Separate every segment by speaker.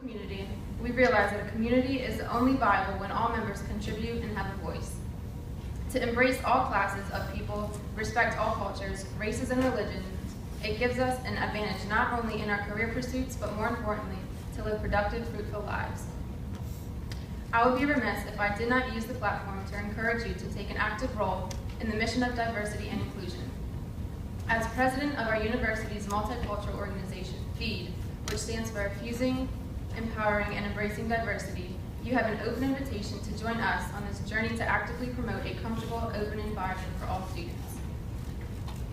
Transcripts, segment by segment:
Speaker 1: community, we realize that a community is only viable when all members contribute and have a voice. To embrace all classes of people, respect all cultures, races, and religions, it gives us an advantage not only in our career pursuits, but more importantly, to live productive, fruitful lives. I would be remiss if I did not use the platform to encourage you to take an active role in the mission of diversity and inclusion. As president of our university's multicultural organization, FEED, which stands for Fusing, Empowering, and Embracing Diversity, you have an open invitation to join us on this journey to actively promote a comfortable, open environment for all students.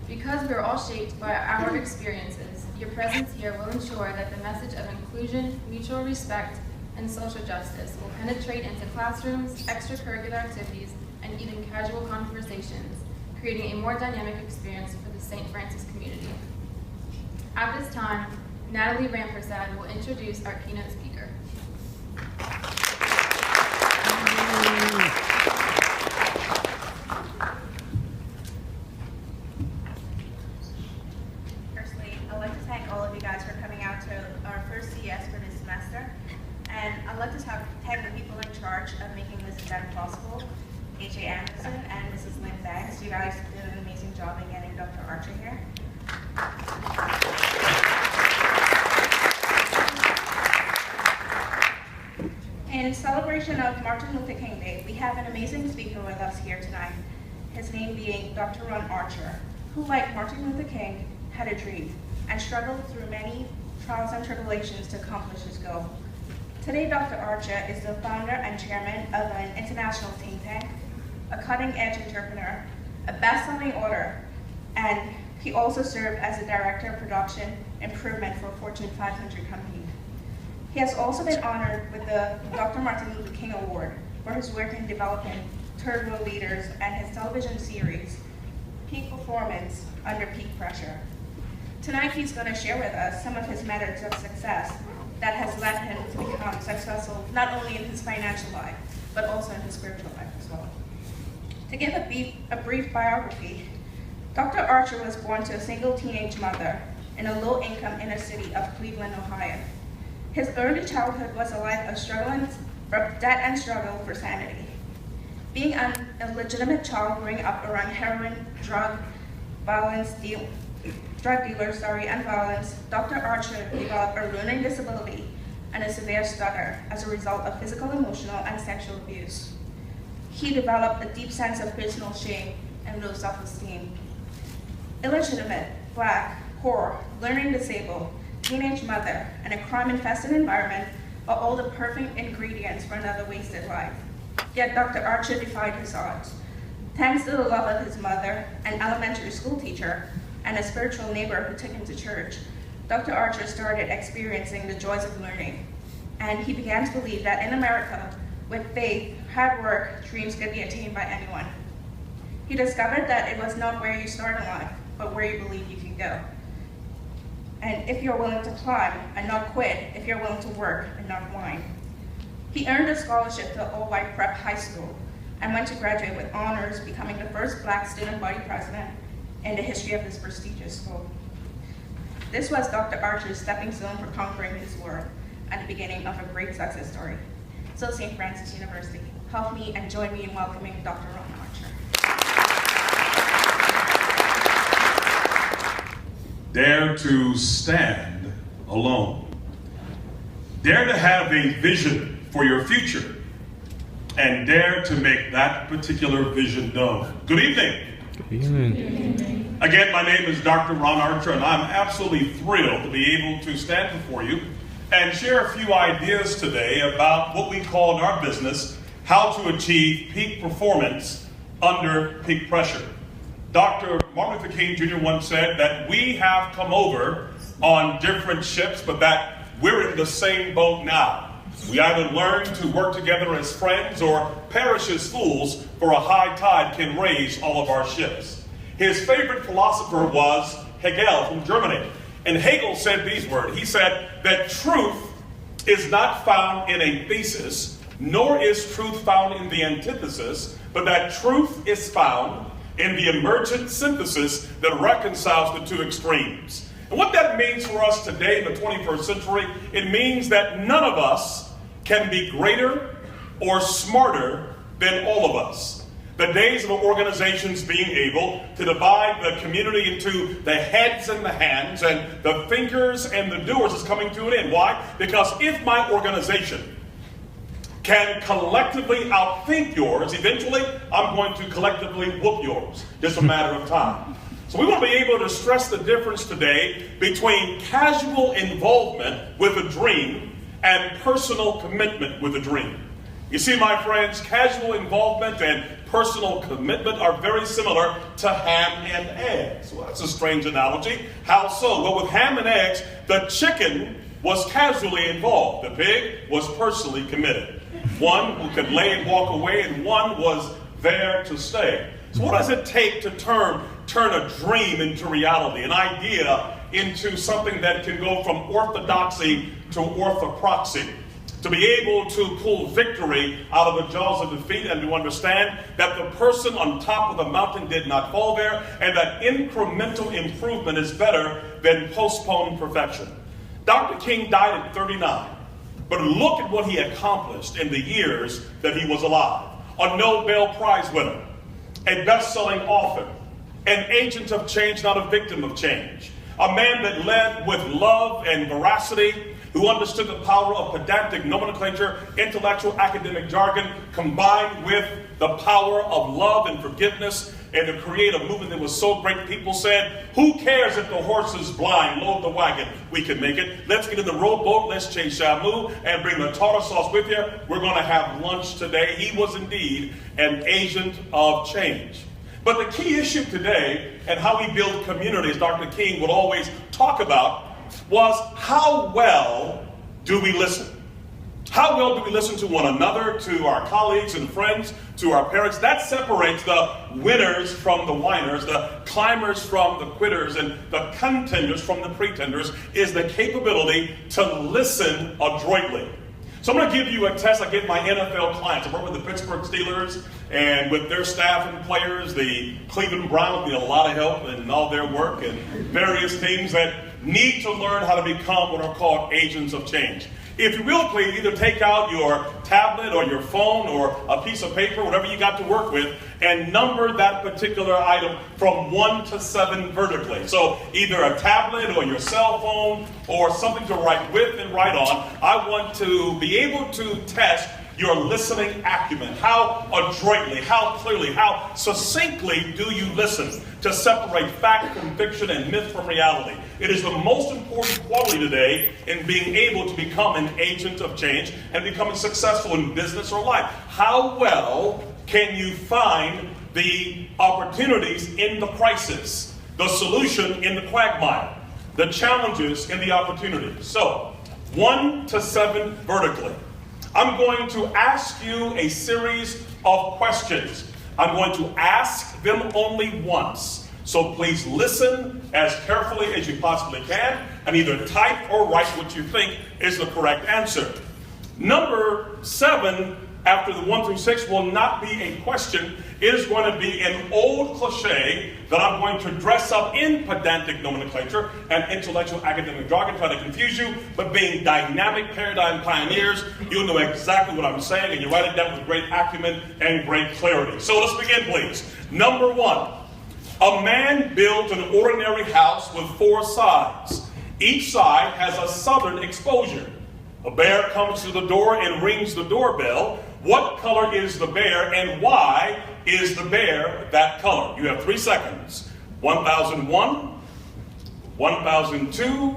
Speaker 1: Because we are all shaped by our experiences, your presence here will ensure that the message of inclusion, mutual respect, and social justice will penetrate into classrooms, extracurricular activities, and even casual conversations, creating a more dynamic experience for the St. Francis community. At this time, Natalie Rampersad will introduce our keynote speaker.
Speaker 2: Firstly, I'd like to thank all of you guys for coming out to our first CES for this semester. And I'd like to thank the people in charge of making this event possible, H.A. Anderson and Mrs. Lynn Banks. You guys did an amazing job in getting Dr. Archer here. In celebration of Martin Luther King Day, we have an amazing speaker with us here tonight, his name being Dr. Ron Archer, who, like Martin Luther King, had a dream and struggled through many trials and tribulations to accomplish his goal. Today, Dr. Archer is the founder and chairman of an international think tank, a cutting-edge entrepreneur, a best-selling author, and he also served as the director of production improvement for a Fortune 500 company. He has also been honored with the Dr. Martin Luther King Award for his work in developing third world leaders and his television series, Peak Performance Under Peak Pressure. Tonight, he's going to share with us some of his methods of success that has led him to become successful not only in his financial life, but also in his spiritual life as well. To give a brief biography, Dr. Archer was born to a single teenage mother in a low-income inner city of Cleveland, Ohio. His early childhood was a life of debt and struggle for sanity. Being an illegitimate child growing up around heroin, drug dealers, and violence, Dr. Archer developed a learning disability and a severe stutter as a result of physical, emotional, and sexual abuse. He developed a deep sense of personal shame and low self-esteem. Illegitimate, Black, poor, learning disabled, teenage mother, and a crime-infested environment are all the perfect ingredients for another wasted life. Yet Dr. Archer defied his odds. Thanks to the love of his mother, an elementary school teacher, and a spiritual neighbor who took him to church, Dr. Archer started experiencing the joys of learning. And he began to believe that in America, with faith, hard work, dreams could be attained by anyone. He discovered that it was not where you start in life, but where you believe you can go. And if you're willing to climb and not quit, if you're willing to work and not whine. He earned a scholarship to all-white prep high school and went to graduate with honors, becoming the first Black student body president in the history of this prestigious school. This was Dr. Archer's stepping stone for conquering his world and the beginning of a great success story. So St. Francis University, help me and join me in welcoming Dr. Ron Archer.
Speaker 3: Dare to stand alone. Dare to have a vision for your future and dare to make that particular vision known. Good evening.
Speaker 4: Good evening.
Speaker 3: Again, my name is Dr. Ron Archer, and I'm absolutely thrilled to be able to stand before you and share a few ideas today about what we call in our business how to achieve peak performance under peak pressure. Dr. Martin Luther King Jr. once said that we have come over on different ships, but that we're in the same boat now. We either learn to work together as friends or perish as fools, for a high tide can raise all of our ships. His favorite philosopher was Hegel from Germany. And Hegel said these words. He said that truth is not found in a thesis, nor is truth found in the antithesis, but that truth is found in the emergent synthesis that reconciles the two extremes. And And what that means for us today in the 21st century, it means that none of us can be greater or smarter than all of us. The days of organizations being able to divide the community into the heads and the hands and the thinkers and the doers is coming to an end. Why? Because if my organization can collectively outthink yours, eventually I'm going to collectively whoop yours. Just a matter of time. So we want to be able to stress the difference today between casual involvement with a dream and personal commitment with a dream. You see, my friends, casual involvement and personal commitment are very similar to ham and eggs. Well, that's a strange analogy. How so? Well, with ham and eggs, the chicken was casually involved. The pig was personally committed. One who could lay and walk away, and one was there to stay. So what does it take to turn a dream into reality, an idea into something that can go from orthodoxy to orthopraxy? To be able to pull victory out of the jaws of defeat and to understand that the person on top of the mountain did not fall there, and that incremental improvement is better than postponed perfection. Dr. King died at 39, but look at what he accomplished in the years that he was alive. A Nobel Prize winner, a best-selling author, an agent of change, not a victim of change, a man that led with love and veracity, who understood the power of pedantic nomenclature, intellectual academic jargon, combined with the power of love and forgiveness, and to create a movement that was so great people said, who cares if the horse is blind? Load the wagon. We can make it. Let's get in the rowboat. Let's chase Shamu and bring the tartar sauce with you. We're going to have lunch today. He was indeed an agent of change. But the key issue today and how we build community, as Dr. King would always talk about, was how well do we listen? How well do we listen to one another, to our colleagues and friends, to our parents? That separates the winners from the whiners, the climbers from the quitters, and the contenders from the pretenders, is the capability to listen adroitly. So I'm going to give you a test I give my NFL clients. I work with the Pittsburgh Steelers and with their staff and players. The Cleveland Browns need a lot of help in all their work, and various teams that need to learn how to become what are called agents of change. If you will, please either take out your tablet or your phone or a piece of paper, whatever you got to work with, and number that particular item from 1 to 7 vertically. So either a tablet or your cell phone or something to write with and write on. I want to be able to test your listening acumen. How adroitly, how clearly, how succinctly do you listen to separate fact from fiction and myth from reality? It is the most important quality today in being able to become an agent of change and becoming successful in business or life. How well can you find the opportunities in the crisis, the solution in the quagmire, the challenges in the opportunities? So, 1 to 7 vertically. I'm going to ask you a series of questions. I'm going to ask them only once. So please listen as carefully as you possibly can and either type or write what you think is the correct answer. Number 7, after the 1 through 6, will not be a question. It is going to be an old cliche that I'm going to dress up in pedantic nomenclature and intellectual academic jargon, try to confuse you, but being dynamic paradigm pioneers, you'll know exactly what I'm saying, and you write it down with great acumen and great clarity. So let's begin, please. Number 1, a man builds an ordinary house with 4 sides. Each side has a southern exposure. A bear comes to the door and rings the doorbell. What color is the bear, and why is the bear that color? You have 3 seconds. 1001, 1002,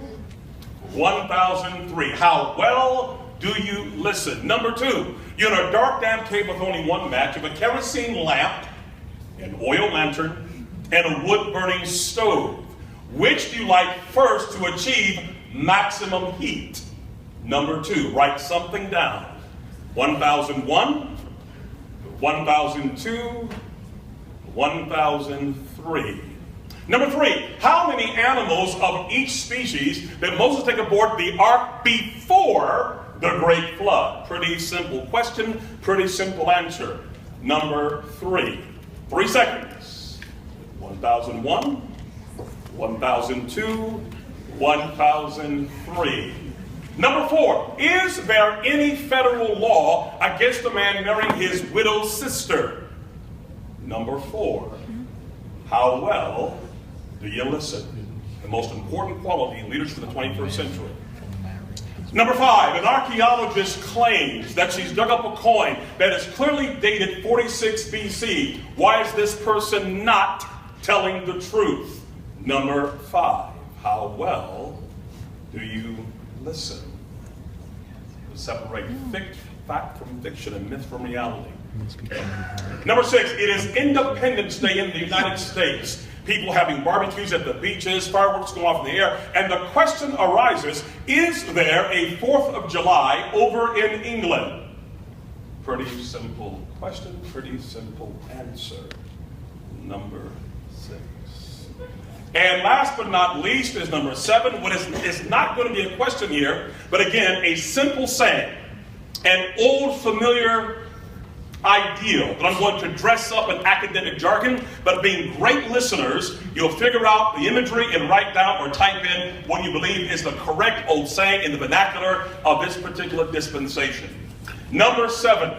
Speaker 3: 1003. How well do you listen? Number 2, you're in a dark, damp cave with only one match. You have a kerosene lamp, an oil lantern, and a wood-burning stove. Which do you like first to achieve maximum heat? Number 2, write something down. 1001, 1002, 1003. Number 3, how many animals of each species did Moses take aboard the ark before the great flood? Pretty simple question, pretty simple answer. Number 3, 3 seconds. 1001, 1002, 1003. Number 4, is there any federal law against a man marrying his widowed sister? Number 4, how well do you listen? The most important quality in leadership in the 21st century. Number 5, an archaeologist claims that she's dug up a coin that is clearly dated 46 BC. Why is this person not telling the truth? Number 5, how well do you listen? To separate fact from fiction and myth from reality. Number 6, it is Independence Day in the United States. People having barbecues at the beaches, fireworks going off in the air, and the question arises, is there a 4th of July over in England? Pretty simple question, pretty simple answer. Number 6. And last but not least is number 7, what is not going to be a question here, but again, a simple saying, an old familiar ideal that I'm going to dress up in academic jargon, but being great listeners, you'll figure out the imagery and write down or type in what you believe is the correct old saying in the vernacular of this particular dispensation. Number 7,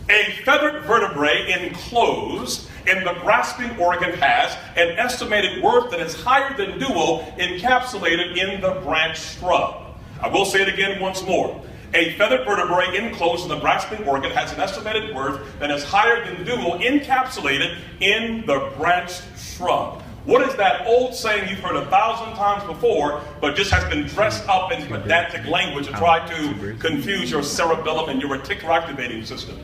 Speaker 3: a feathered vertebrae enclosed in the grasping organ has an estimated worth that is higher than duo encapsulated in the branch shrub. I will say it again once more. A feathered vertebrae enclosed in the grasping organ has an estimated worth that is higher than duo encapsulated in the branched shrub. What is that old saying you've heard 1,000 times before, but just has been dressed up in pedantic language to try to confuse your cerebellum and your reticular activating system?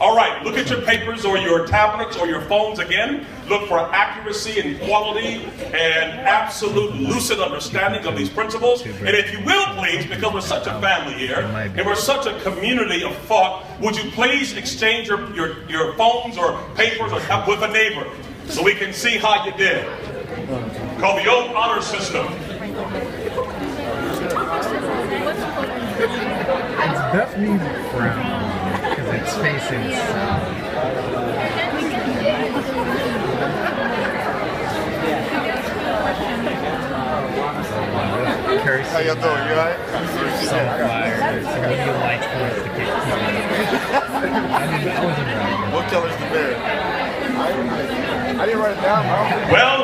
Speaker 3: All right, look at your papers or your tablets or your phones again. Look for accuracy and quality and absolute lucid understanding of these principles. And if you will, please, because we're such a family here and we're such a community of thought, would you please exchange your phones or papers or with a neighbor so we can see how you did? Called the old honor system.
Speaker 4: It's definitely brown. Because it's facing south.
Speaker 5: How y'all doing? You alright?
Speaker 4: Sunfire. It's a really light for us to get I wasn't right.
Speaker 5: What color's the bear? I didn't write it down.
Speaker 3: Well.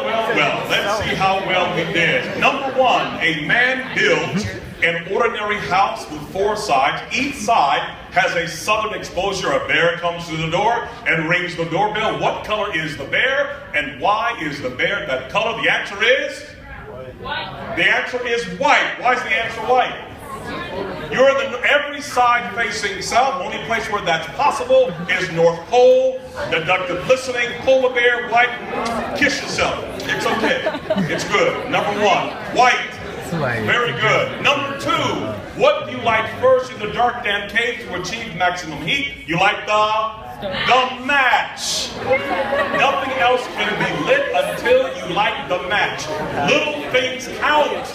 Speaker 3: Let's see how well we did. Number 1, a man builds an ordinary house with 4 sides. Each side has a southern exposure. A bear comes through the door and rings the doorbell. What color is the bear? And why is the bear that color? The answer is? White. The answer is white. Why is the answer white? You're every side facing south. The only place where that's possible is North Pole. Deductive listening, polar bear, white. Kiss yourself. It's okay. It's good. Number 1, white. Very good. Number 2, what do you light first in the dark damp cave to achieve maximum heat? You light the match. Nothing else can be lit until you light the match. Little things count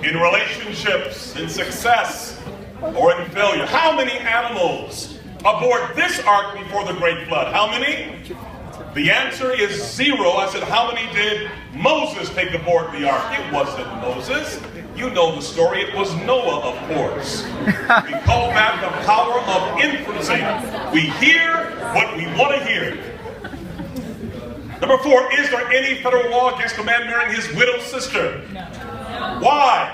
Speaker 3: in relationships, in success, or in failure. How many animals aboard this ark before the great flood? How many? The answer is 0. I said, how many did Moses take aboard the ark? It wasn't Moses. You know the story. It was Noah, of course. We call that the power of inferencing. We hear what we want to hear. Number 4, is there any federal law against a man marrying his widowed sister? No. Why?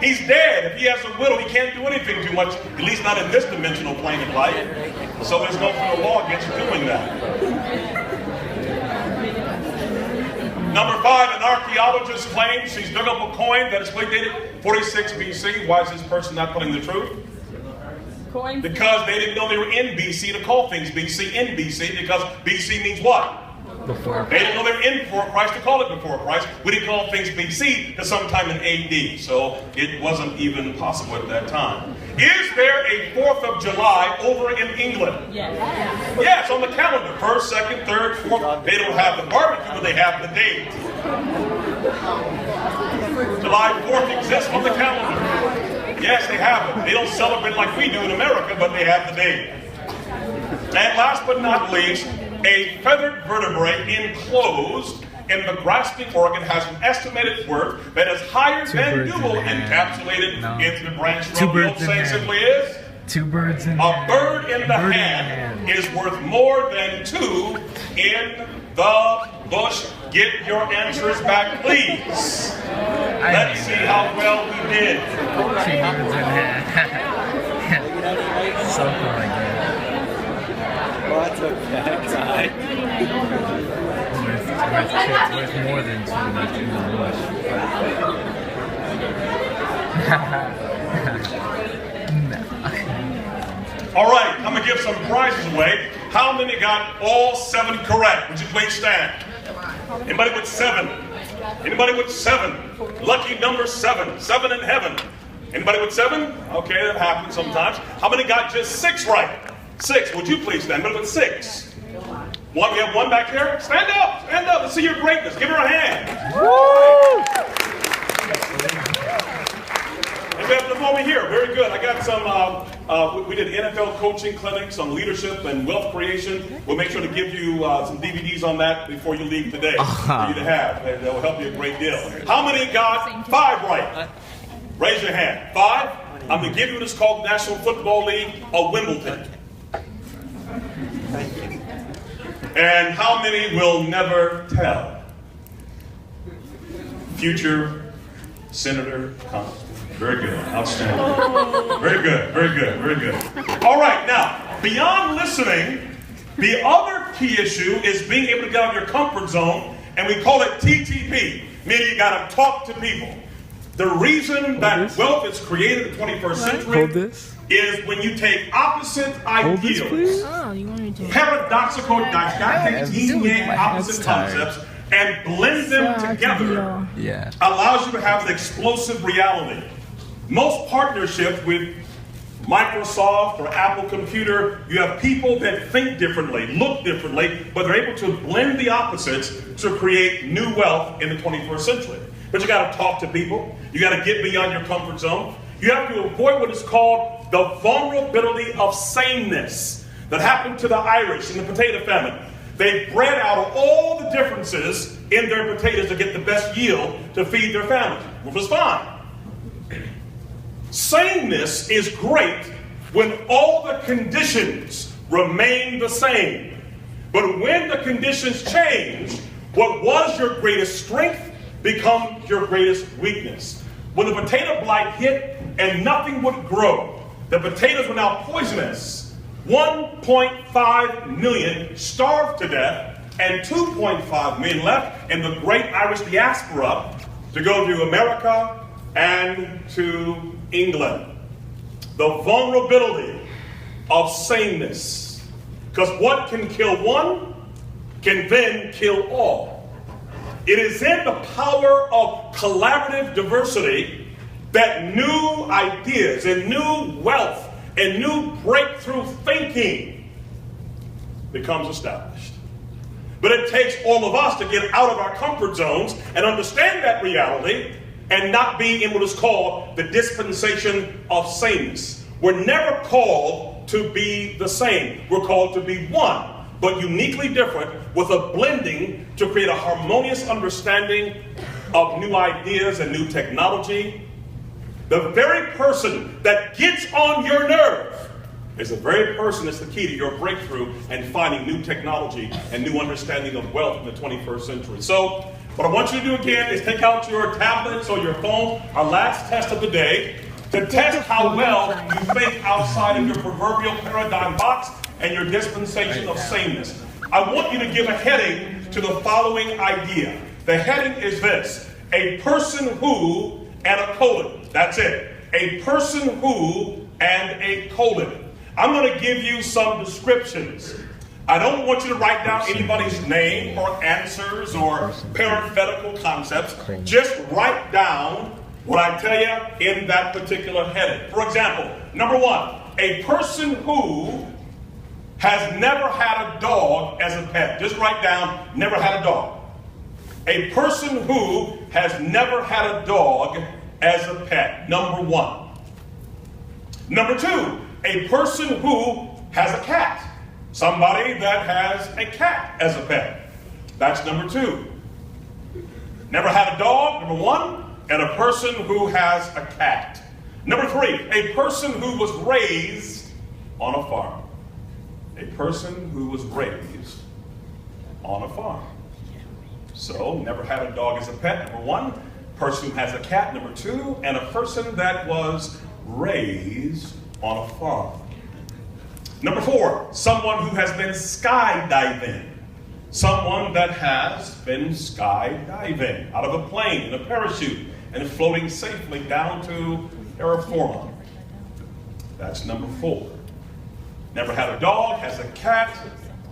Speaker 3: He's dead. If he has a widow, he can't do anything too much, at least not in this dimensional plane of life. So there's no federal law against doing that. Number 5, an archaeologist claims she's dug up a coin that is dated 46 BC. Why is this person not telling the truth? Because they didn't know they were in BC to call things BC in BC, because BC means what?
Speaker 4: Before.
Speaker 3: They didn't know they were in before Christ to call it before Christ. We didn't call things BC to sometime in AD, so it wasn't even possible at that time. Is there a 4th of July over in England?
Speaker 6: Yes.
Speaker 3: Yeah, it's on the calendar. 1st, 2nd, 3rd, 4th. They don't have the barbecue, but they have the date. July 4th exists on the calendar. Yes, they have it. They don't celebrate like we do in America, but they have the date. And last but not least, a feathered vertebrae enclosed in the grasping organ has an estimated worth that is higher than dual encapsulated into the branch from the old saying simply is?
Speaker 4: Two birds in
Speaker 3: a bird in the hand is worth more than two in the bush. Get your answers back, please. Let's see how well we did.
Speaker 4: Two birds in hand. Something like that.
Speaker 6: What's a guy?
Speaker 4: Worth more than two in the bush.
Speaker 3: All right, I'm gonna give some prizes away. How many got all 7 correct? Would you please stand? Anybody with 7? Anybody with 7? Lucky number 7. 7 in heaven. Anybody with 7? Okay, that happens sometimes. How many got just 6 right? 6. Would you please stand? Anybody with 6? One. We have 1 back there. Stand up. Stand up. Let's see your greatness. Give her a hand. Woo! And we have them over here. Very good. I got some. We did NFL coaching clinics on leadership and wealth creation. We'll make sure to give you some DVDs on that before you leave today for you to have. And that will help you a great deal. How many got 5 right? Raise your hand. 5. I'm going to give you what is called the National Football League of Wimbledon. And how many will never tell? Future Senator Congressman. Very good. Outstanding. Very good. Very good. Very good. All right. Now, beyond listening, the other key issue is being able to get out of your comfort zone, and we call it TTP, meaning you got to talk to people. The reason that wealth is created in the 21st century is when you take opposite ideals, paradoxical, didactic, yin-yang, opposite concepts, and blend them together, allows you to have an explosive reality. Most partnerships with Microsoft or Apple Computer, you have people that think differently, look differently, but they're able to blend the opposites to create new wealth in the 21st century. But you got to talk to people. You got to get beyond your comfort zone. You have to avoid what is called the vulnerability of sameness that happened to the Irish in the potato famine. They bred out all the differences in their potatoes to get the best yield to feed their family, which was fine. Sameness is great when all the conditions remain the same. But when the conditions change, what was your greatest strength becomes your greatest weakness. When the potato blight hit and nothing would grow, the potatoes were now poisonous. 1.5 million starved to death, and 2.5 million left in the great Irish diaspora to go to America and to England. The vulnerability of sameness. Because what can kill one can then kill all. It is in the power of collaborative diversity that new ideas and new wealth and new breakthrough thinking becomes established. But it takes all of us to get out of our comfort zones and understand that reality and not being in what is called the dispensation of sameness. We're never called to be the same. We're called to be one, but uniquely different, with a blending to create a harmonious understanding of new ideas and new technology. The very person that gets on your nerve is the very person that's the key to your breakthrough and finding new technology and new understanding of wealth in the 21st century. So, what I want you to do again is take out your tablets or your phone, our last test of the day, to test how well you think outside of your proverbial paradigm box and your dispensation of sameness. I want you to give a heading to the following idea. The heading is this: a person who and a colon. That's it. A person who and a colon. I'm going to give you some descriptions. I don't want you to write down anybody's name or answers or parenthetical concepts. Just write down what I tell you in that particular heading. For example, number 1, a person who has never had a dog as a pet. Just write down, never had a dog. A person who has never had a dog as a pet. Number 1. Number 2, a person who has a cat. Somebody that has a cat as a pet. That's number 2. never had a dog, number 1, and a person who has a cat. Number 3, a person who was raised on a farm. A person who was raised on a farm. So, never had a dog as a pet, number 1. Person who has a cat, number 2. And a person that was raised on a farm. Number 4, someone who has been skydiving. Someone that has been skydiving out of a plane in a parachute and floating safely down to terra firma. That's number 4. Never had a dog, has a cat,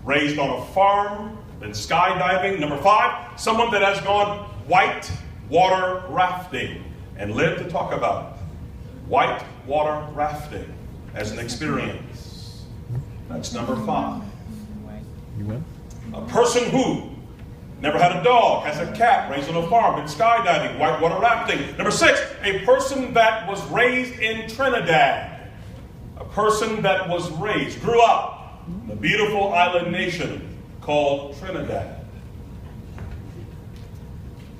Speaker 3: raised on a farm, been skydiving. Number 5, someone that has gone white water rafting and lived to talk about it. White water rafting as an experience. That's number 5.
Speaker 4: You will?
Speaker 3: A person who never had a dog, has a cat, raised on a farm, been skydiving, whitewater rafting. Number 6, a person that was raised in Trinidad. A person that was raised, grew up in a beautiful island nation called Trinidad.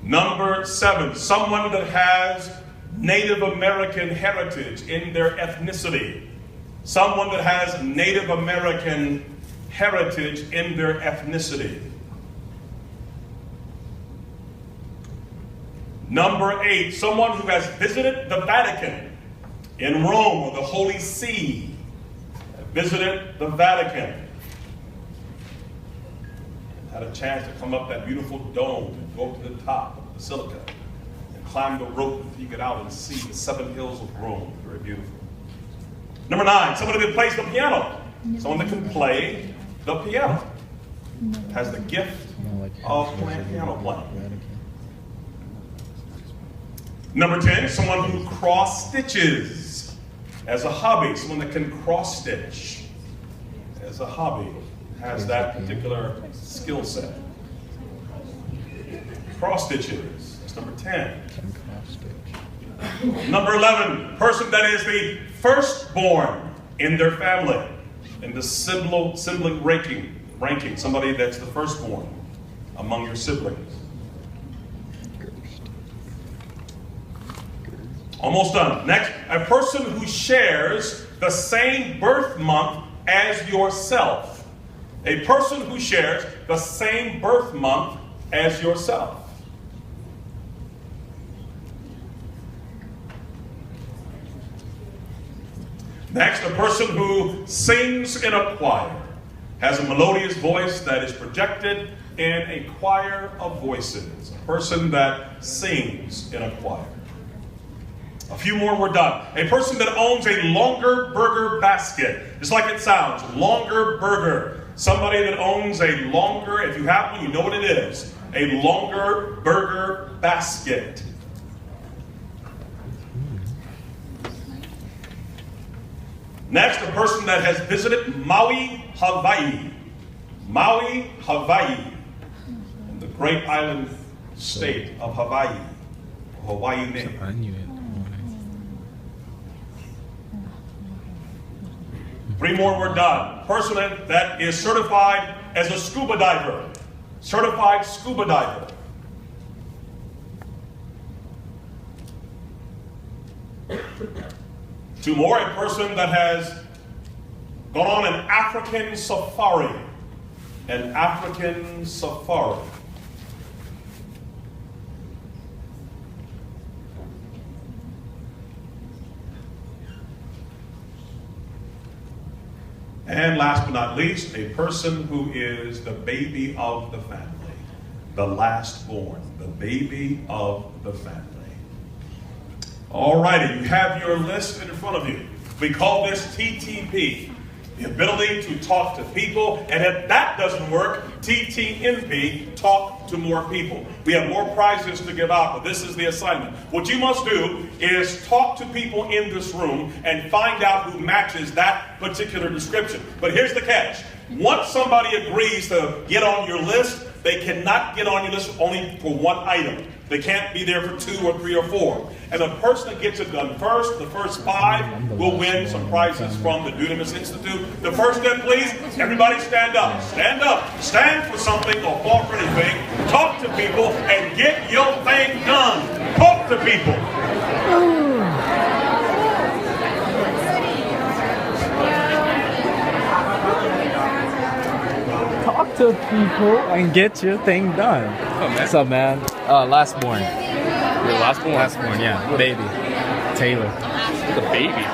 Speaker 3: Number 7, someone that has Native American heritage in their ethnicity. Someone that has Native American heritage in their ethnicity. Number 8, someone who has visited the Vatican in Rome, or the Holy See. Visited the Vatican. Had a chance to come up that beautiful dome and go up to the top of the Basilica and climb the rope until you get out and see the 7 hills of Rome. Very beautiful. Number 9, someone who can play the piano. Someone that can play the piano. Has the gift of playing piano playing. Number 10, someone who cross stitches as a hobby. Someone that can cross stitch as a hobby. Has that particular skill set. Cross stitches. That's number 10. Number 11, person that is the firstborn in their family. In the sibling ranking. Somebody that's the firstborn among your siblings. Almost done. Next, a person who shares the same birth month as yourself. A person who shares the same birth month as yourself. Next, a person who sings in a choir. Has a melodious voice that is projected in a choir of voices. A person that sings in a choir. A few more, we're done. A person that owns a longer burger basket. Just like it sounds, longer burger. Somebody that owns a longer, if you have one, you know what it is. A longer burger basket. Next, a person that has visited Maui, Hawaii. Maui, Hawaii. In the great island state of Hawaii. Hawaii name.
Speaker 4: I knew it.
Speaker 3: 3 more, we're done. Person that is certified as a scuba diver. Certified scuba diver. Two more, a person that has gone on an African safari. An African safari. And last but not least, a person who is the baby of the family. The last born. The baby of the family. All righty, you have your list in front of you. We call this TTP. The ability to talk to people, and if that doesn't work, TTNP, talk to more people. We have more prizes to give out, but this is the assignment. What you must do is talk to people in this room and find out who matches that particular description. But here's the catch. Once somebody agrees to get on your list, they cannot get on your list only for one item. They can't be there for 2 or 3 or 4. And the person that gets it done first, the first 5, will win some prizes from the Dunamis Institute. The first then, please, everybody stand up. Stand up. Stand for something or fall for anything. Talk to people and get your thing done. Talk to people.
Speaker 4: Talk to people and get your thing done. What's up, man? Last born.
Speaker 6: Your last one?
Speaker 4: Last born, yeah. Baby. Taylor.
Speaker 6: The baby.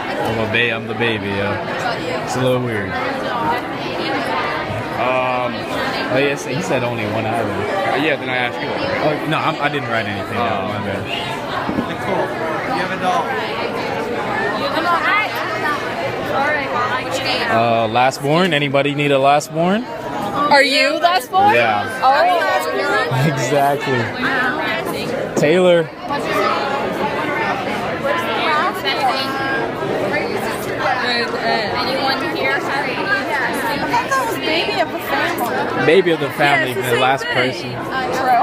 Speaker 4: I'm the baby, yeah. It's a little weird. Oh, yes, he said only one item.
Speaker 6: Yeah, then I asked you.
Speaker 4: Oh, no, I didn't write anything down. My bad.
Speaker 7: Nicole, you have a doll.
Speaker 4: Last born? Anybody need a last born?
Speaker 8: Are you last born?
Speaker 4: Yeah.
Speaker 8: Oh, last born?
Speaker 4: Exactly. Taylor.
Speaker 8: Anyone here? I thought that was baby of the family.
Speaker 4: Baby of the family,
Speaker 8: Yeah,
Speaker 4: the last person.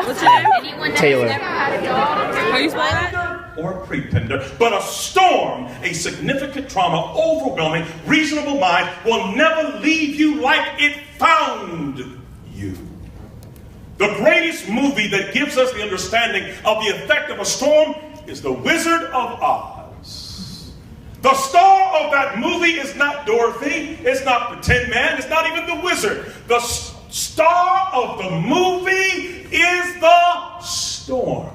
Speaker 8: What's your name?
Speaker 4: Taylor.
Speaker 8: How you spell that?
Speaker 3: Or pretender, but a storm, a significant trauma, overwhelming, reasonable mind will never leave you like it found you. The greatest movie that gives us the understanding of the effect of a storm is The Wizard of Oz. The star of that movie is not Dorothy, it's not the Tin Man, it's not even the wizard. The star of the movie is the storm.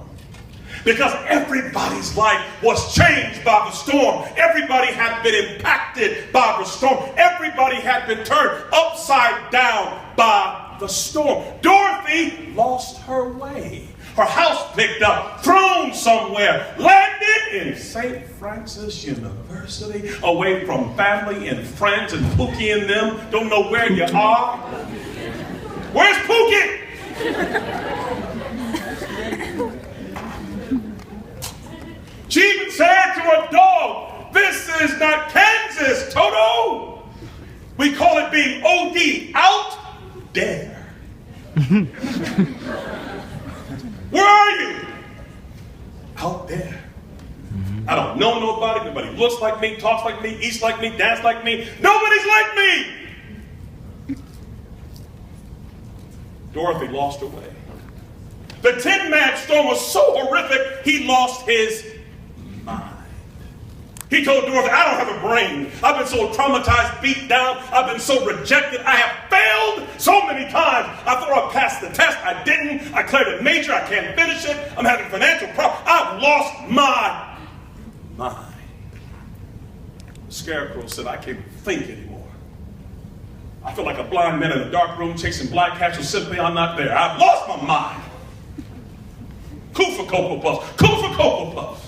Speaker 3: Because everybody's life was changed by the storm. Everybody had been impacted by the storm. Everybody had been turned upside down by the storm. Dorothy lost her way. Her house picked up, thrown somewhere, landed in St. Francis University, away from family and friends and Pookie and them. Don't know where you are. Where's Pookie? She even said to her dog, "This is not Kansas, Toto. We call it being OD, out there." Where are you? Out there. I don't know nobody. Nobody looks like me, talks like me, eats like me, dances like me. Nobody's like me. Dorothy lost her way. The Tin Man storm was so horrific, he lost his mind. He told Dorothy, "I don't have a brain. I've been so traumatized, beat down. I've been so rejected. I have failed so many times. I thought I passed the test. I didn't. I cleared a major. I can't finish it. I'm having financial problems. I've lost my mind." The Scarecrow said, "I can't think anymore. I feel like a blind man in a dark room chasing black cats who simply are not there. I've lost my mind." Coup for Cocoa Puffs. Coup for Cocoa Puffs.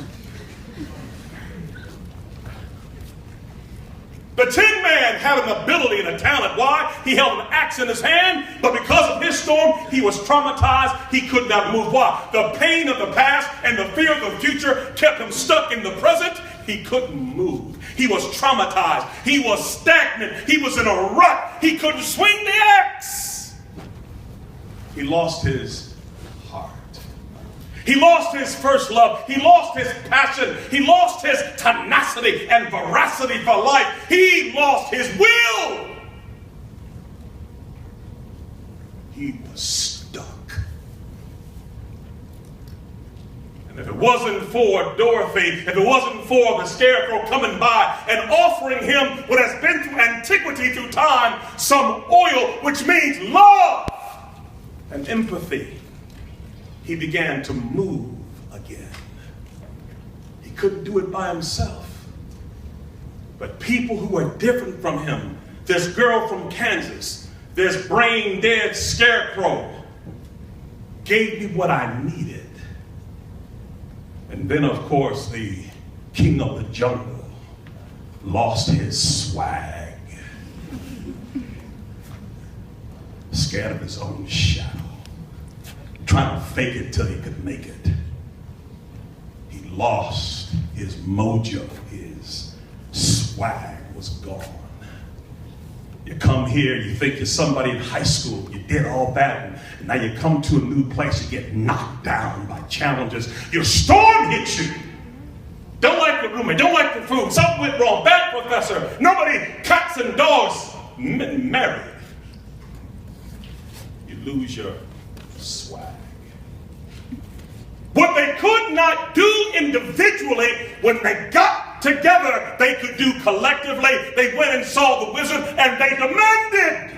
Speaker 3: The Tin Man had an ability and a talent. Why? He held an axe in his hand, but because of his storm, he was traumatized. He could not move. Why? The pain of the past and the fear of the future kept him stuck in the present. He couldn't move. He was traumatized. He was stagnant. He was in a rut. He couldn't swing the axe. He lost his heart. He lost his first love. He lost his passion. He lost his tenacity and veracity for life. He lost his will. He was stuck. And if it wasn't for Dorothy, if it wasn't for the Scarecrow coming by and offering him what has been through antiquity, through time, some oil, which means love and empathy, he began to move again. He couldn't do it by himself. But people who are different from him, this girl from Kansas, this brain-dead Scarecrow, gave me what I needed. And then, of course, the king of the jungle lost his swag, scared of his own shadow, trying to fake it till he could make it. He lost his mojo, his swag was gone. You come here, you think you're somebody in high school, you did all that, and now you come to a new place, you get knocked down by challenges. Your storm hits you. Don't like the roommate, don't like the food, something went wrong, bad professor, nobody, cats and dogs, married. You lose your swag. What they could not do individually, when they got together, they could do collectively. They went and saw the wizard and they demanded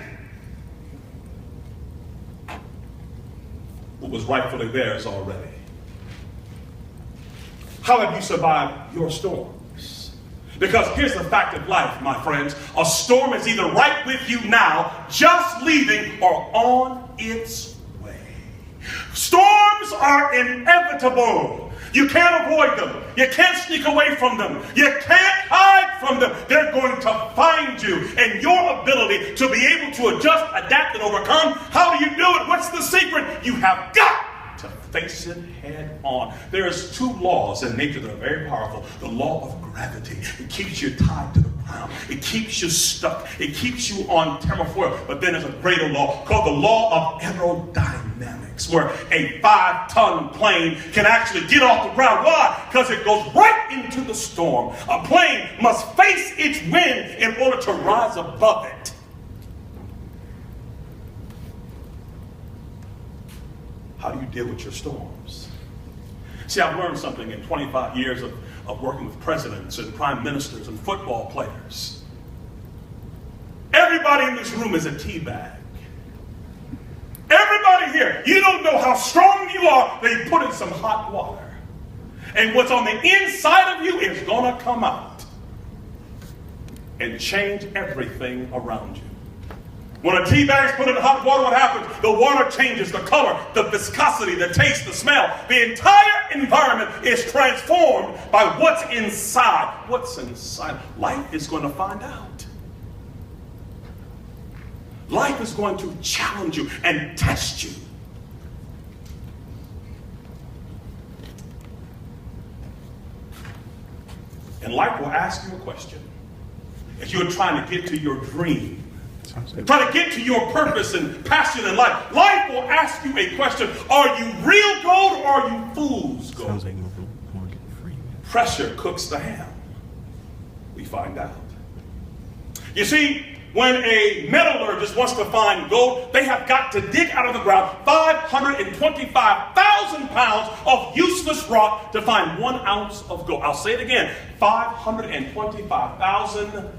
Speaker 3: what was rightfully theirs already. How have you survived your storms? Because here's the fact of life, my friends. A storm is either right with you now, just leaving, or on its way. Storms are inevitable. You can't avoid them. You can't sneak away from them. You can't hide from them. They're going to find you. And your ability to be able to adjust, adapt, and overcome, how do you do it? What's the secret? You have got to face it head on. There's two laws in nature that are very powerful. The law of gravity. It keeps you tied to the ground. It keeps you stuck. It keeps you on terraform. But then there's a greater law called the law of aerodynamics, where a 5-ton plane can actually get off the ground. Why? Because it goes right into the storm. A plane must face its wind in order to rise above it. How do you deal with your storms? See, I've learned something in 25 years of working with presidents and prime ministers and football players. Everybody in this room is a tea bag. Everybody here, you don't know how strong you are. They put in some hot water. And what's on the inside of you is going to come out and change everything around you. When a tea bag is put in hot water, what happens? The water changes the color, the viscosity, the taste, the smell. The entire environment is transformed by what's inside. What's inside? Life is going to find out. Life is going to challenge you and test you. And life will ask you a question. If you're trying to get to your dream, trying to get to your purpose and passion in life, life will ask you a question. Are you real gold or are you fool's gold?
Speaker 4: Sounds like Morgan Freeman.
Speaker 3: Pressure cooks the ham. We find out. You see, when a metallurgist wants to find gold, they have got to dig out of the ground 525,000 pounds of useless rock to find 1 ounce of gold. I'll say it again, 525,000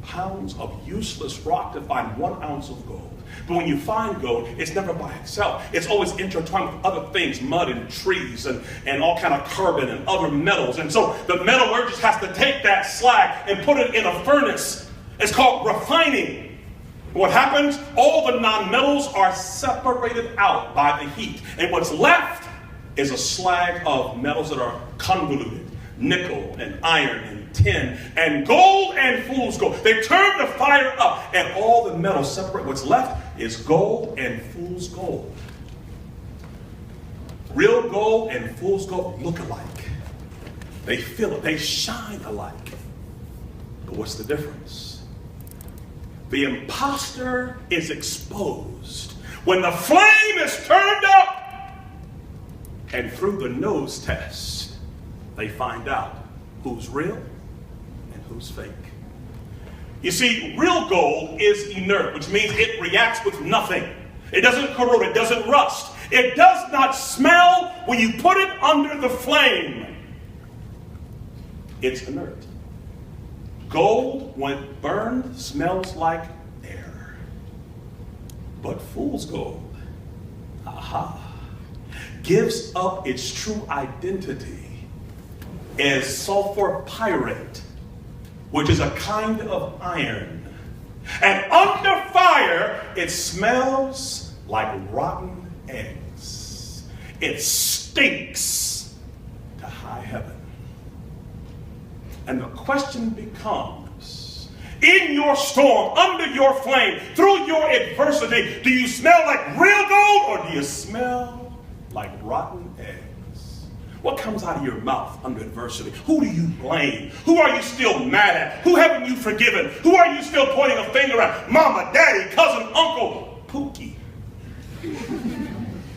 Speaker 3: pounds of useless rock to find 1 ounce of gold. But when you find gold, it's never by itself. It's always intertwined with other things, mud and trees and all kind of carbon and other metals. And so the metallurgist has to take that slag and put it in a furnace. It's called refining. What happens? All the non-metals are separated out by the heat. And what's left is a slag of metals that are convoluted. Nickel and iron and tin and gold and fool's gold. They turn the fire up and all the metals separate. What's left is gold and fool's gold. Real gold and fool's gold look alike. They feel it. They shine alike. But what's the difference? The imposter is exposed when the flame is turned up, and through the nose test, they find out who's real and who's fake. You see, real gold is inert, which means it reacts with nothing. It doesn't corrode, it doesn't rust. It does not smell when you put it under the flame. It's inert. Gold, when burned, smells like air. But fool's gold, gives up its true identity as sulfur pyrite, which is a kind of iron. And under fire, it smells like rotten eggs. It stinks to high heaven. And the question becomes, in your storm, under your flame, through your adversity, do you smell like real gold or do you smell like rotten eggs? What comes out of your mouth under adversity? Who do you blame? Who are you still mad at? Who haven't you forgiven? Who are you still pointing a finger at? Mama, daddy, cousin, uncle, Pookie.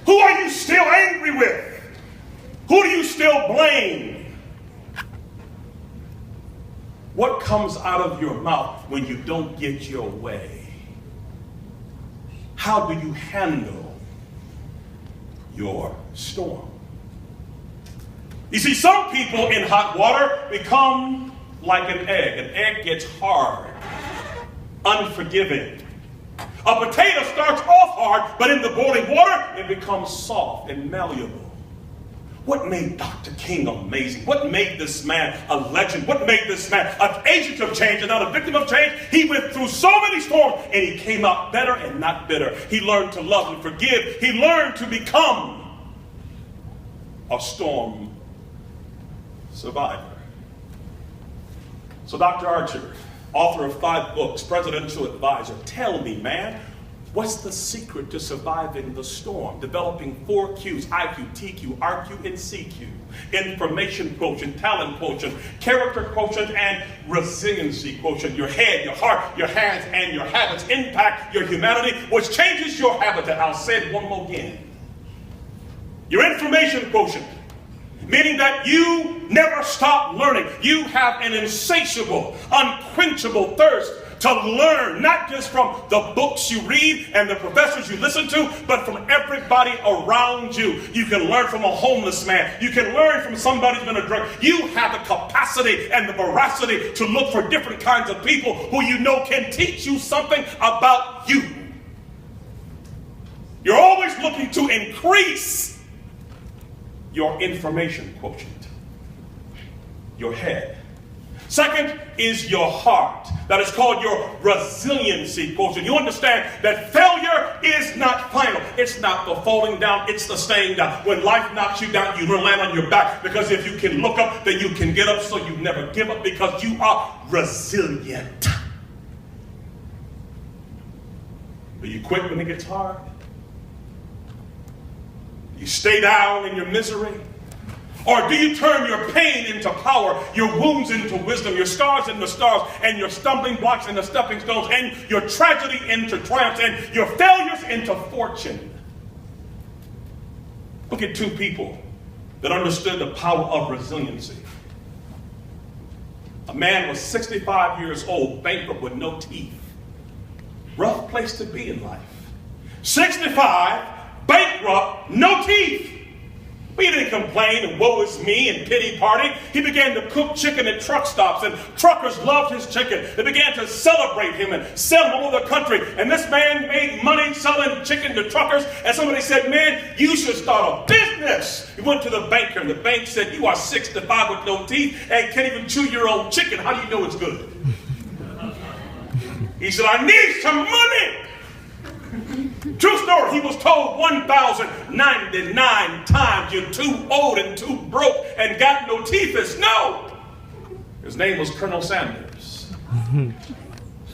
Speaker 3: Who are you still angry with? Who do you still blame? What comes out of your mouth when you don't get your way? How do you handle your storm? You see, some people in hot water become like an egg. An egg gets hard, unforgiving. A potato starts off hard, but in the boiling water, it becomes soft and malleable. What made Dr. King amazing? What made this man a legend? What made this man an agent of change and not a victim of change? He went through so many storms, and he came out better and not bitter. He learned to love and forgive. He learned to become a storm survivor. So Dr. Archer, author of 5 books, presidential advisor, tell me, man, what's the secret to surviving the storm? Developing 4 Qs, IQ, TQ, RQ, and CQ. Information quotient, talent quotient, character quotient, and resiliency quotient. Your head, your heart, your hands, and your habits impact your humanity, which changes your habitat. I'll say it one more again. Your information quotient, meaning that you never stop learning. You have an insatiable, unquenchable thirst to learn, not just from the books you read and the professors you listen to, but from everybody around you. You can learn from a homeless man. You can learn from somebody who's been a drug. You have the capacity and the veracity to look for different kinds of people who you know can teach you something about you. You're always looking to increase your information quotient, your head. Second is your heart. That is called your resiliency quotient. You understand that failure is not final. It's not the falling down, it's the staying down. When life knocks you down, you don't land on your back, because if you can look up, then you can get up, so you never give up, because you are resilient. Do you quit when it gets hard? You stay down in your misery? Or do you turn your pain into power, your wounds into wisdom, your scars into stars, and your stumbling blocks into stepping stones, and your tragedy into triumph, and your failures into fortune? Look at 2 people that understood the power of resiliency. A man was 65 years old, bankrupt with no teeth. Rough place to be in life. 65, bankrupt, no teeth. But he didn't complain and woe is me and pity party. He began to cook chicken at truck stops, and truckers loved his chicken. They began to celebrate him and sell him all over the country. And this man made money selling chicken to truckers. And somebody said, man, you should start a business. He went to the banker, and the bank said, you are 65 with no teeth and can't even chew your own chicken. How do you know it's good? He said, I need some money. True story, he was told 1,099 times, you're too old and too broke and got no teeth. No. His name was Colonel Sanders.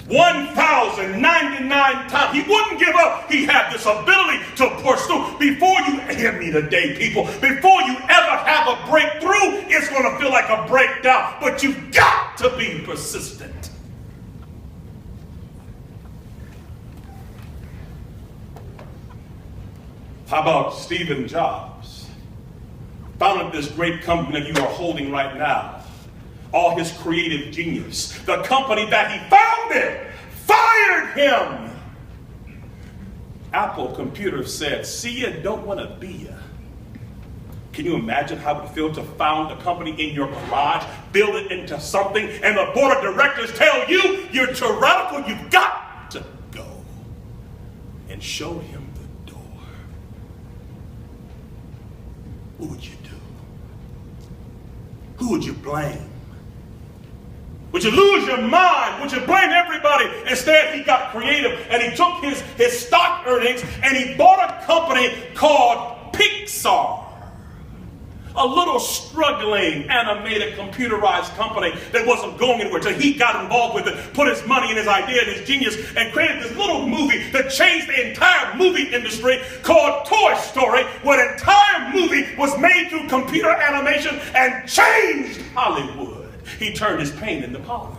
Speaker 3: 1,099 times. He wouldn't give up. He had this ability to pursue. Before you, hear me today, people, before you ever have a breakthrough, it's going to feel like a breakdown. But you've got to be persistent. How about Stephen Jobs? Founded this great company that you are holding right now. All his creative genius. The company that he founded fired him. Apple Computer said, see ya, don't want to be ya. Can you imagine how it would feel to found a company in your garage, build it into something, and the board of directors tell you you're tyrannical, you've got to go and show him. What would you do? Who would you blame? Would you lose your mind? Would you blame everybody? Instead, he got creative, and he took his stock earnings and he bought a company called Pixar. a little struggling animated computerized company that wasn't going anywhere until he got involved with it, put his money and his idea and his genius, and created this little movie that changed the entire movie industry called Toy Story, where an entire movie was made through computer animation and changed Hollywood. He turned his pain into power.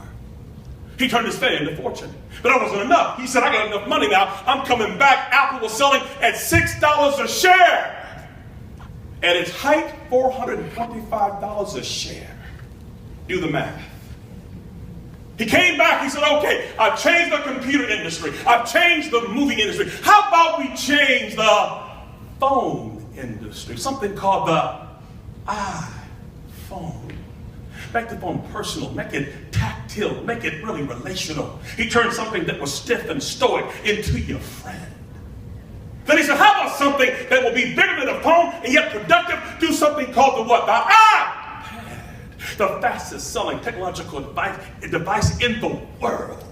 Speaker 3: He turned his fame into fortune. But that wasn't enough. He said, I got enough money now. I'm coming back. Apple was selling at $6 a share. At its height, $425 a share. Do the math. He came back. He said, okay, I've changed the computer industry. I've changed the movie industry. How about we change the phone industry? Something called the iPhone. Make the phone personal, make it tactile, make it really relational. He turned something that was stiff and stoic into your friend. Then he said, how about something that will be bigger than a phone and yet productive? Do something called the what? The iPad. The fastest selling technological device in the world.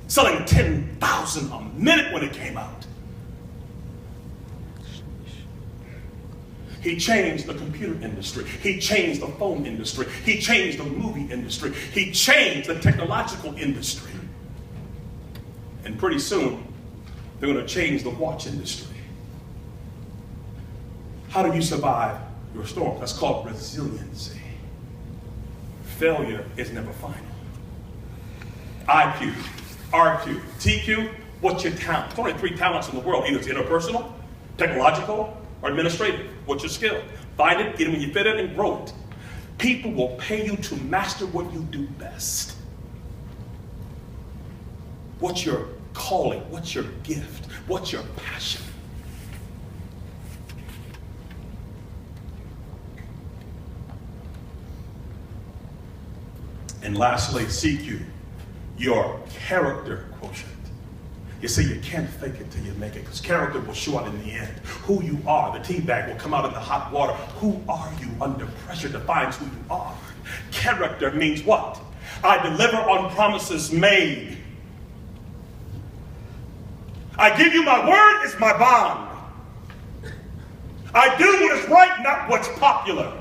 Speaker 3: Selling 10,000 a minute when it came out. He changed the computer industry. He changed the phone industry. He changed the movie industry. He changed the technological industry. And pretty soon, they're going to change the watch industry. How do you survive your storm? That's called resiliency. Failure is never final. IQ, RQ, TQ, what's your talent? There's only 3 talents in the world. Either it's interpersonal, technological, or administrative. What's your skill? Find it, get it when you fit it, and grow it. People will pay you to master what you do best. What's your calling? What's your gift? What's your passion? And lastly, CQ, your character quotient. You see, you can't fake it till you make it, because character will show out in the end. Who you are, the tea bag will come out in the hot water. Who are you under pressure defines who you are. Character means what? I deliver on promises made. I give you my word, it's my bond. I do what is right, not what's popular.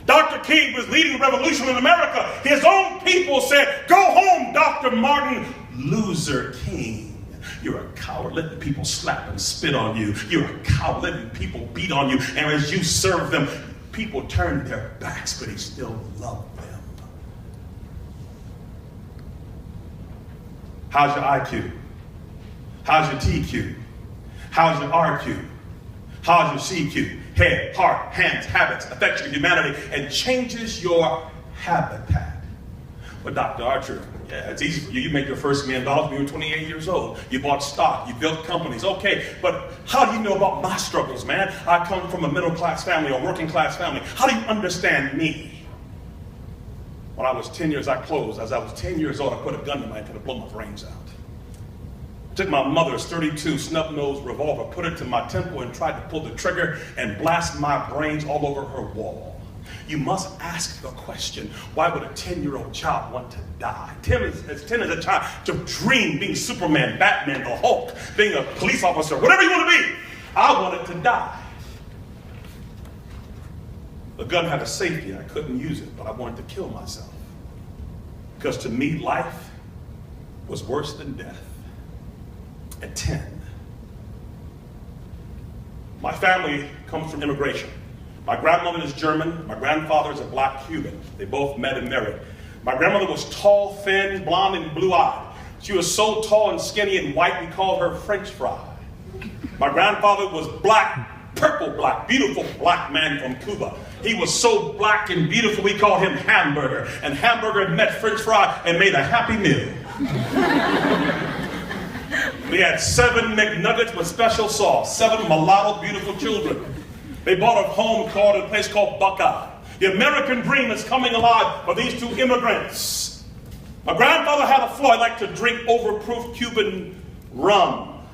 Speaker 3: Dr. King was leading the revolution in America. His own people said, go home, Dr. Martin Luther King. You're a coward letting people slap and spit on you. You're a coward letting people beat on you. And as you serve them, people turn their backs, but he still loved them. How's your IQ? How's your TQ? How's your RQ? How's your CQ? Head, heart, hands, habits, affection, humanity, and changes your habitat. But Dr. Archer, yeah, it's easy for you. You make your first $1 million when you were 28 years old. You bought stock, you built companies. Okay, but how do you know about my struggles, man? I come from a middle-class family or working-class family. How do you understand me? When I was 10 years, I closed. As I was 10 years old, I put a gun in my head to blow my brains out. I took my mother's .32 snub-nosed revolver, put it to my temple, and tried to pull the trigger and blast my brains all over her wall. You must ask the question, why would a 10-year-old child want to die? 10 as a child to dream being Superman, Batman, the Hulk, being a police officer, whatever you want to be. I wanted to die. The gun had a safety. I couldn't use it, but I wanted to kill myself. Because to me, life was worse than death. At 10. My family comes from immigration. My grandmother is German. My grandfather is a black Cuban. They both met and married. My grandmother was tall, thin, blonde, and blue-eyed. She was so tall and skinny and white, we called her French fry. My grandfather was black, purple black, beautiful black man from Cuba. He was so black and beautiful, we called him Hamburger. And Hamburger met French fry and made a happy meal. We had 7 McNuggets with special sauce, 7 mulatto beautiful children. They bought a home called a place called Buckeye. The American dream is coming alive for these 2 immigrants. My grandfather had a flaw. He liked to drink overproof Cuban rum.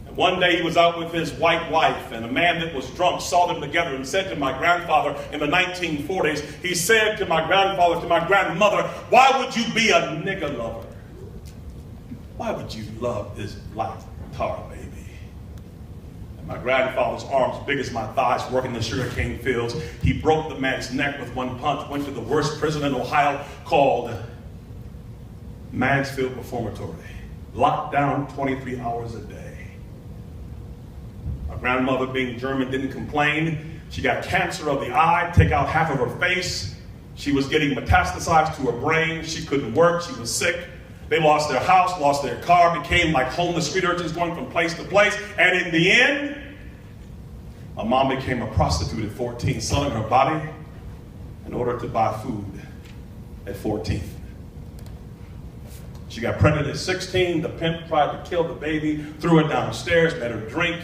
Speaker 3: And one day he was out with his white wife, and a man that was drunk saw them together and said to my grandfather in the 1940s, he said to my grandfather, to my grandmother, why would you be a nigger lover? Why would you love this black tar baby? My grandfather's arms, big as my thighs, working the sugarcane fields. He broke the man's neck with one punch, went to the worst prison in Ohio called Mansfield Reformatory. Locked down 23 hours a day. My grandmother, being German, didn't complain. She got cancer of the eye, take out half of her face. She was getting metastasized to her brain. She couldn't work. She was sick. They lost their house, lost their car, became like homeless street urchins going from place to place. And in the end, my mom became a prostitute at 14, selling her body in order to buy food at 14. She got pregnant at 16. The pimp tried to kill the baby, threw her downstairs, made her drink,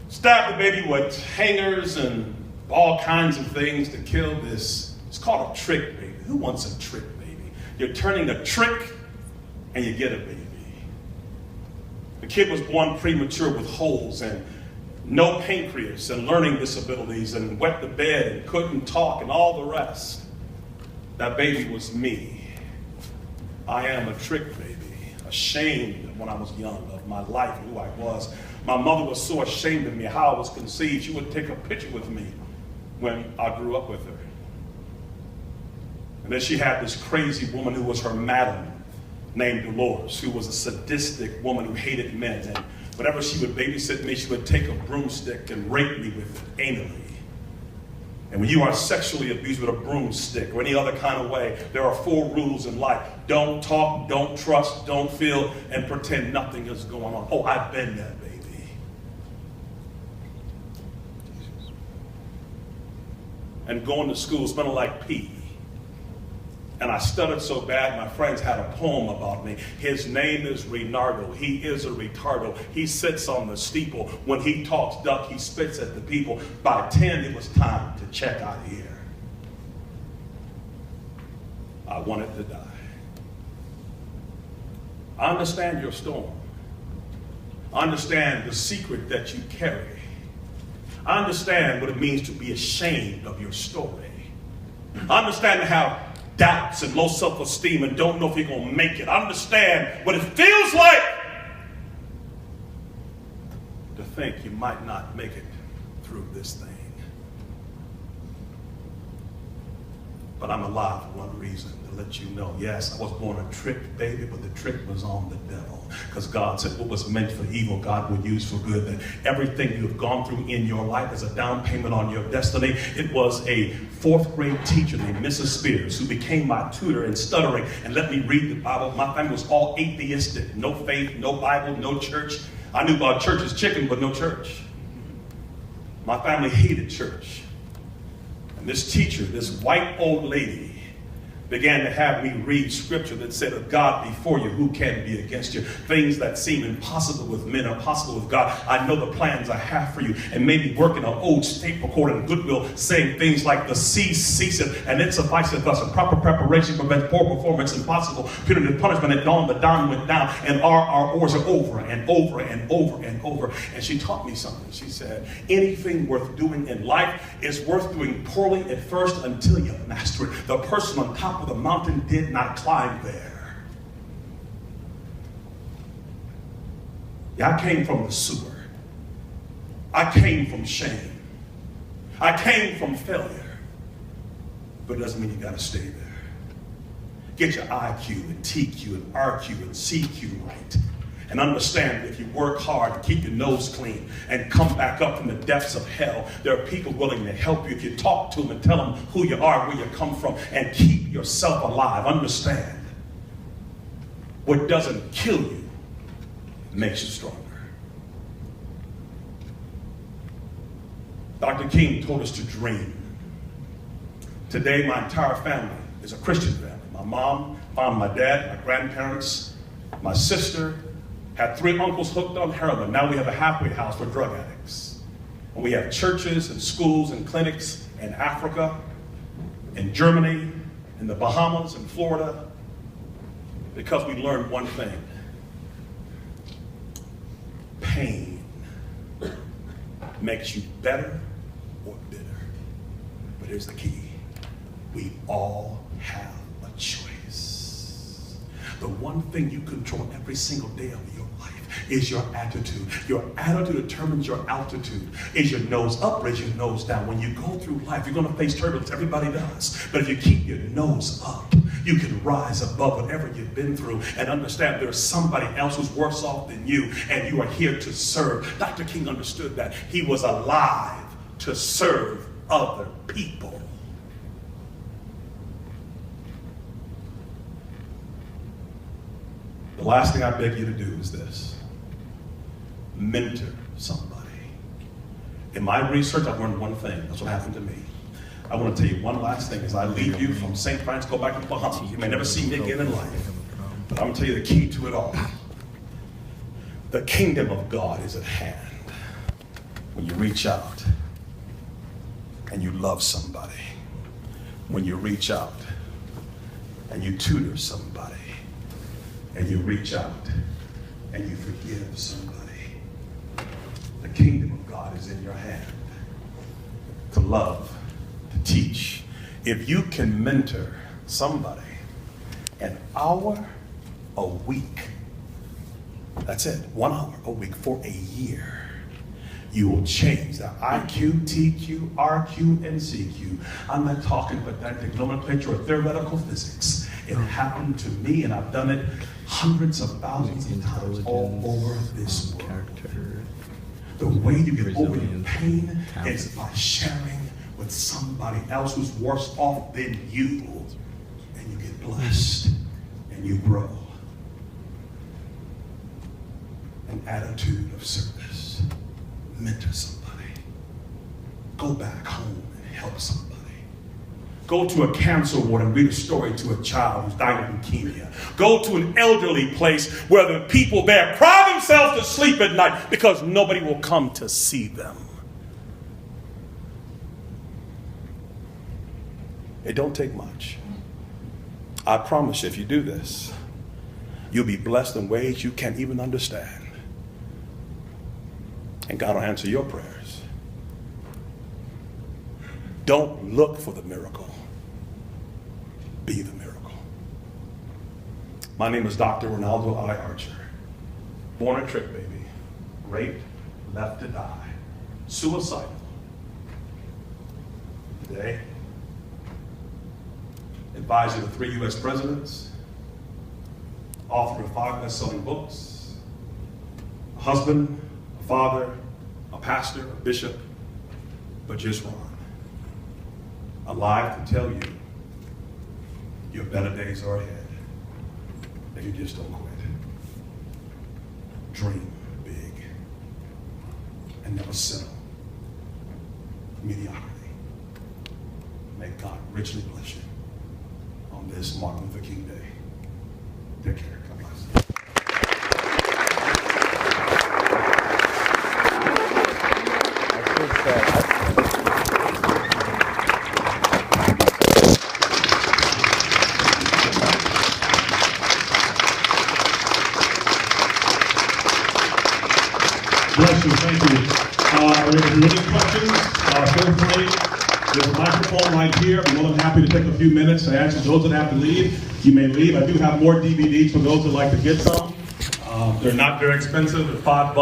Speaker 3: stabbed the baby with hangers and all kinds of things to kill this. It's called a trick baby. Who wants a trick baby? You're turning a trick and you get a baby. The kid was born premature with holes and no pancreas and learning disabilities and wet the bed and couldn't talk and all the rest. That baby was me. I am a trick baby, ashamed when I was young of my life and who I was. My mother was so ashamed of me, how I was conceived. She would take a picture with me when I grew up with her. And then she had this crazy woman who was her madam, named Dolores, who was a sadistic woman who hated men. And whenever she would babysit me, she would take a broomstick and rape me with it anally. And when you are sexually abused with a broomstick or any other kind of way, there are 4 rules in life. Don't talk, don't trust, don't feel, and pretend nothing is going on. Oh, I've been that baby. And going to school smelling like pee. And I stuttered so bad, my friends had a poem about me. His name is Renardo. He is a retardo. He sits on the steeple. When he talks duck, he spits at the people. By 10, it was time to check out here. I wanted to die. I understand your storm. I understand the secret that you carry. I understand what it means to be ashamed of your story. I understand to have doubts and low self-esteem and don't know if you're going to make it. I understand what it feels like to think you might not make it through this thing. But I'm alive for one reason, to let you know, yes, I was born a trick baby, but the trick was on the devil. Because God said what was meant for evil, God would use for good. That everything you have gone through in your life is a down payment on your destiny. It was a 4th grade teacher named Mrs. Spears who became my tutor in stuttering and let me read the Bible. My family was all atheistic. No faith, no Bible, no church. I knew about church as chicken, but no church. My family hated church. And this teacher, this white old lady, began to have me read scripture that said, "If God before you, who can be against you? Things that seem impossible with men are possible with God. I know the plans I have for you." And made me work in an old state recorder in Goodwill, saying things like, "The sea ceaseth, and it sufficeth us. A proper preparation prevents poor performance impossible. Punitive punishment at dawn, the dawn went down, and our oars are over and over and over and over." And she taught me something. She said, anything worth doing in life is worth doing poorly at first until you master it. The person on top of the mountain did not climb there. Yeah, I came from the sewer. I came from shame. I came from failure. But it doesn't mean you got to stay there. Get your IQ and TQ and RQ and CQ right. And understand that if you work hard and keep your nose clean and come back up from the depths of hell, there are people willing to help you if you talk to them and tell them who you are, where you come from, and keep yourself alive. Understand, what doesn't kill you makes you stronger. Dr. King told us to dream. Today, my entire family is a Christian family. My mom, my dad, my grandparents, my sister, had 3 uncles hooked on heroin. Now we have a halfway house for drug addicts. And we have churches and schools and clinics in Africa, in Germany, in the Bahamas, in Florida, because we learned one thing. Pain makes you better or bitter. But here's the key. We all have a choice. The one thing you control every single day of your life is your attitude. Your attitude determines your altitude. Is your nose up or is your nose down? When you go through life, you're going to face turbulence. Everybody does. But if you keep your nose up, you can rise above whatever you've been through and understand there's somebody else who's worse off than you, and you are here to serve. Dr. King understood that. He was alive to serve other people. The last thing I beg you to do is this: mentor somebody. In my research, I've learned one thing. That's what happened to me. I want to tell you one last thing as I leave you from St. Francis, go back to the Bahamas. You may never see me again in life, but I'm going to tell you the key to it all. The kingdom of God is at hand when you reach out and you love somebody. When you reach out and you tutor somebody. And you reach out and you forgive somebody. The kingdom of God is in your hand to love, to teach. If you can mentor somebody an hour a week, that's it, 1 hour a week for a year, you will change the IQ, TQ, RQ, and CQ. I'm not talking pedantic nomenclature or theoretical physics. It happened to me, and I've done it hundreds of thousands of times all over this world. The way you get over your pain is by sharing with somebody else who's worse off than you, and you get blessed and you grow. An attitude of service. Mentor somebody. Go back home and help somebody. Go to a cancer ward and read a story to a child who's dying of leukemia. Go to an elderly place where the people there cry themselves to sleep at night because nobody will come to see them. It don't take much. I promise you, if you do this, you'll be blessed in ways you can't even understand. And God will answer your prayers. Don't look for the miracle. Be the miracle. My name is Dr. Ronaldo I. Archer. Born a trick baby. Raped, left to die. Suicidal. Today, advisor to 3 U.S. presidents, author of 5 best-selling books, a husband, a father, a pastor, a bishop, but just Ron. Alive to tell you your better days are ahead if you just don't quit. Dream big and never settle for mediocrity. May God richly bless you on this Martin Luther King Day. Take care. God bless.
Speaker 9: Bless you, thank you. If there are any questions, feel free. There's a microphone right here. I'm more than happy to take a few minutes to answer those that have to leave. You may leave. I do have more DVDs for those that like to get some. They're not very expensive. They're $5.